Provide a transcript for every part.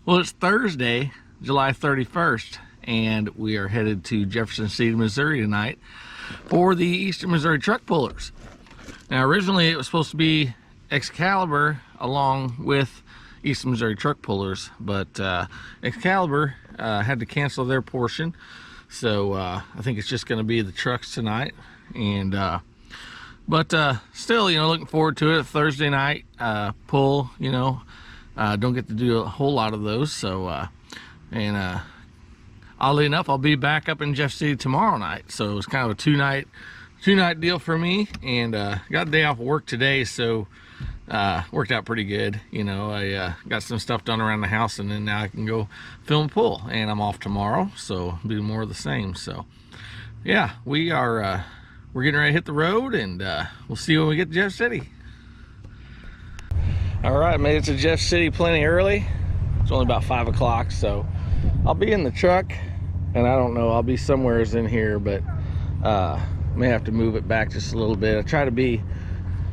Well, it's Thursday, July 31st, and we are headed to Jefferson City, Missouri tonight for the Eastern Missouri Truck Pullers. Now, originally it was supposed to be Excalibur along with Eastern Missouri Truck Pullers, but Excalibur had to cancel their portion, so I think it's just going to be the trucks tonight. And but still, looking forward to it. Thursday night pull, don't get to do a whole lot of those, so and oddly enough, I'll be back up in Jeff City tomorrow night, so it's kind of a two night deal for me. And got a day off of work today, so worked out pretty good. I got some stuff done around the house, and then now I can go film pull, and I'm off tomorrow, so do more of the same. So yeah, we're getting ready to hit the road, and we'll see you when we get to Jeff City. All right, made it to Jeff City plenty early. It's only about 5 o'clock, so I'll be in the truck, and I don't know, I'll be somewheres in here, but may have to move it back just a little bit. I try to be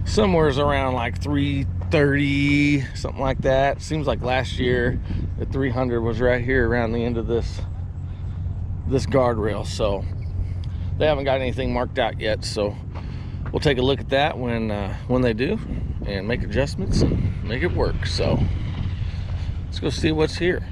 somewheres around like 330, something like that. Seems like last year the 300 was right here around the end of this guardrail, so they haven't got anything marked out yet, so we'll take a look at that when they do and make adjustments and make it work. So let's go see what's here.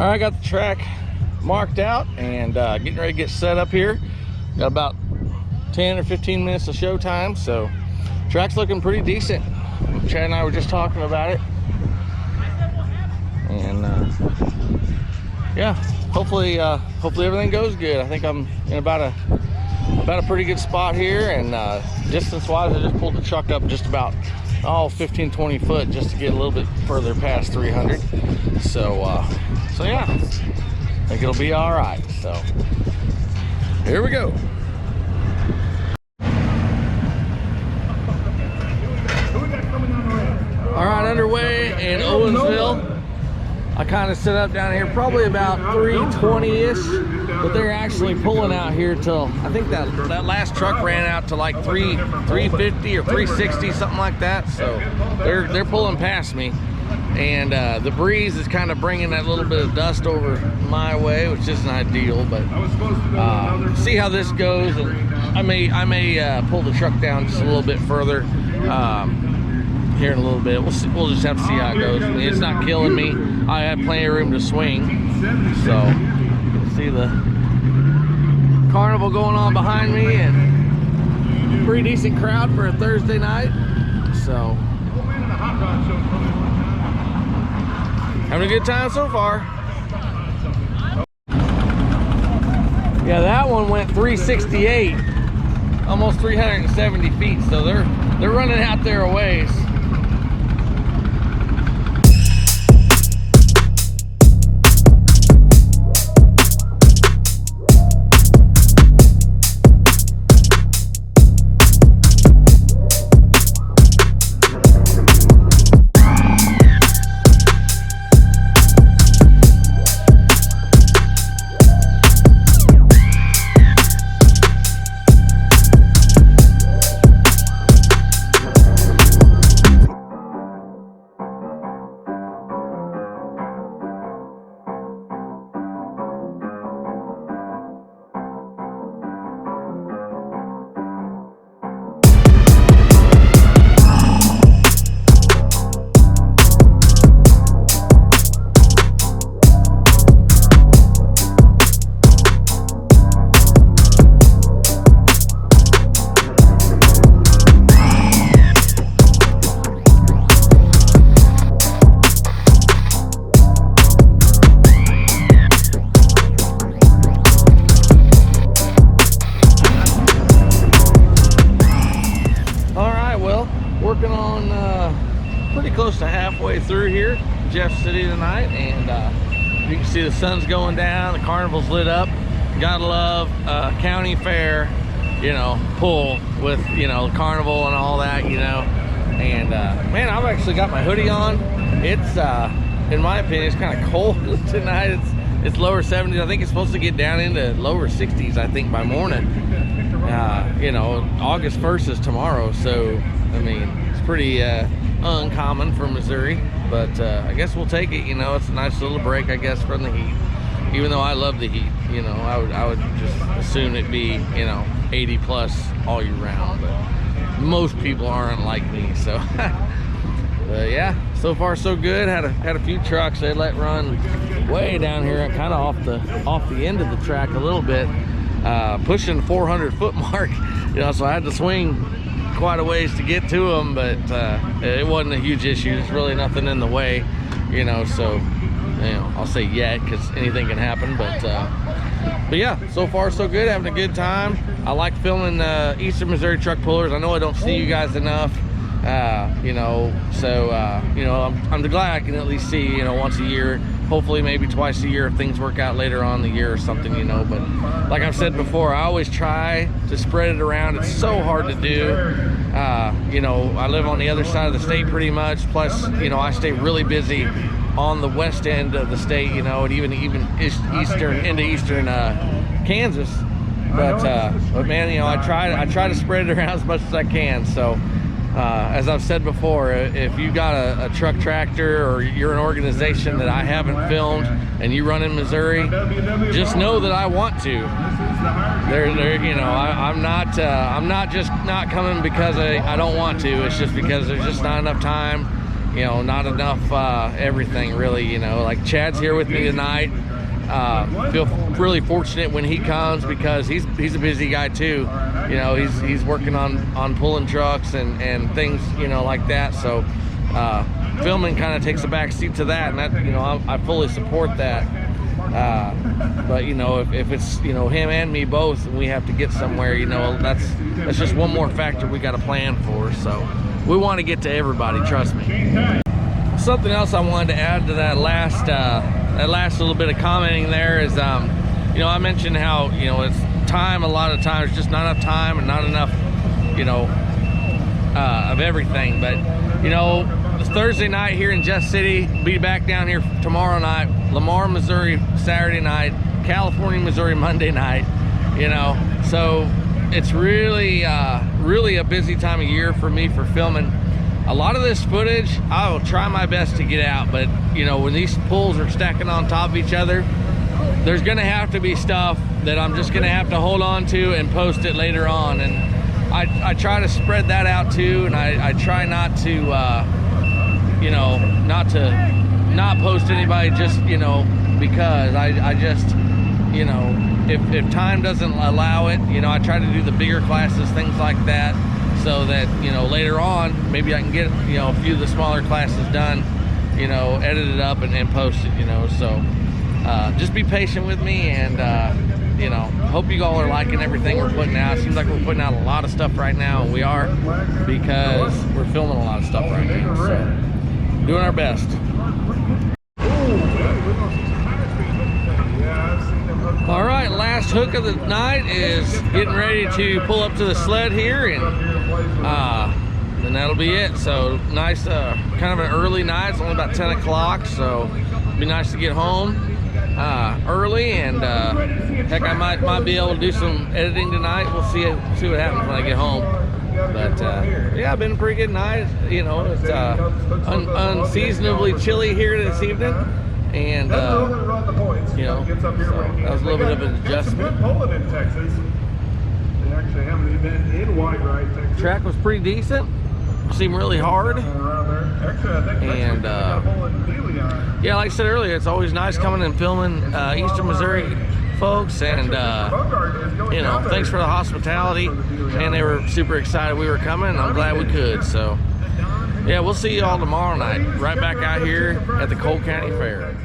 All right, I got the track marked out and getting ready to get set up here. Got about 10 or 15 minutes of show time, so track's looking pretty decent. Chad and I were just talking about it, and yeah, hopefully everything goes good. I think I'm in about a pretty good spot here, and distance wise I just pulled the truck up just about 15-20 foot just to get a little bit further past 300. So yeah, I think it'll be all right. So here we go. All right, underway in Owensville. I kind of set up down here probably about 320-ish, but they're actually pulling out here till, I think that last truck ran out to like 350 or 360, something like that. So they're pulling past me, and the breeze is kind of bringing that little bit of dust over my way, which isn't ideal, but see how this goes, and I may pull the truck down just a little bit further here in a little bit. We'll just have to see how it goes. I mean, it's not killing me. I have plenty of room to swing, so you can see the carnival going on behind me, and pretty decent crowd for a Thursday night. So having a good time so far. Yeah, that one went 368, almost 370 feet. So they're running out there a ways. Close to halfway through here, Jeff City tonight, and you can see the sun's going down, the carnival's lit up. Gotta love county fair, you know, pull with, you know, the carnival and all that, you know. And man, I've actually got my hoodie on. It's in my opinion, it's kind of cold tonight. It's lower 70s. I think it's supposed to get down into lower 60s, I think, by morning. You know, August 1st is tomorrow, so I mean, it's pretty uncommon for Missouri, but I guess we'll take it. You know, it's a nice little break, I guess, from the heat. Even though I love the heat, you know, I would just assume it'd be, you know, 80 plus all year round, but most people aren't like me, so but yeah, so far so good. Had a few trucks they let run way down here, kind of off the end of the track a little bit, pushing the 400 foot mark, you know, so I had to swing quite a ways to get to them, but it wasn't a huge issue. There's really nothing in the way, you know, so, you know, I'll say yet, because anything can happen, but yeah, so far so good. Having a good time. I like filming Eastern Missouri truck pullers. I know I don't see you guys enough, you know, so you know, I'm glad I can at least see, you know, once a year, hopefully maybe twice a year if things work out later on in the year or something, you know. But like I've said before, I always try to spread it around. It's so hard to do. You know, I live on the other side of the state pretty much, plus, you know, I stay really busy on the west end of the state, you know, and even into eastern Kansas. But man, you know, I try to spread it around as much as I can. So as I've said before, if you've got a truck tractor, or you're an organization that I haven't filmed and you run in Missouri, just know that I want to. You know, I'm not just not coming because I don't want to. It's just because there's just not enough time. you know, not enough everything really, you know. Like Chad's here with me tonight. Feel really fortunate when he comes because he's a busy guy too. You know, he's working on pulling trucks and things, you know, like that. So filming kind of takes a back seat to that, and that, you know, I fully support that. But you know, if it's, you know, him and me both, and we have to get somewhere, you know, that's just one more factor we got to plan for. So we want to get to everybody, trust me. Something else I wanted to add to that last little bit of commenting there is, you know, I mentioned how, you know, it's time. A lot of times just not enough time and not enough, you know, of everything. But you know, it's Thursday night here in Jeff City. Be back down here tomorrow night. Lamar, Missouri Saturday night. California, Missouri Monday night. You know, so it's really really a busy time of year for me for filming. A lot of this footage I will try my best to get out, but you know, when these pulls are stacking on top of each other, there's gonna have to be stuff that I'm just gonna have to hold on to and post it later on. And I try to spread that out too, and I try not to you know, not post anybody just, you know, because I just, you know, if time doesn't allow it, you know, I try to do the bigger classes, things like that, so that, you know, later on maybe I can get, you know, a few of the smaller classes done, you know, edited up and posted, you know. So just be patient with me, and you know, hope you all are liking everything we're putting out. Seems like we're putting out a lot of stuff right now, and we are, because we're filming a lot of stuff right now, so doing our best. All right, last hook of the night is getting ready to pull up to the sled here, and then that'll be it. So nice, kind of an early night. It's only about 10 o'clock, so it'd be nice to get home early, and heck, I might be able to do some editing tonight. We'll see what happens when I get home. But yeah, been a pretty good night. You know, it's unseasonably chilly here this evening. And you know, so that was a little bit of an adjustment. Track was pretty decent. Seemed really hard. And yeah, like I said earlier, it's always nice coming and filming Eastern Missouri folks, and you know, thanks for the hospitality. And they were super excited we were coming, and I'm glad we could. So yeah, we'll see you all tomorrow night, right back out here at the Cole County Fair.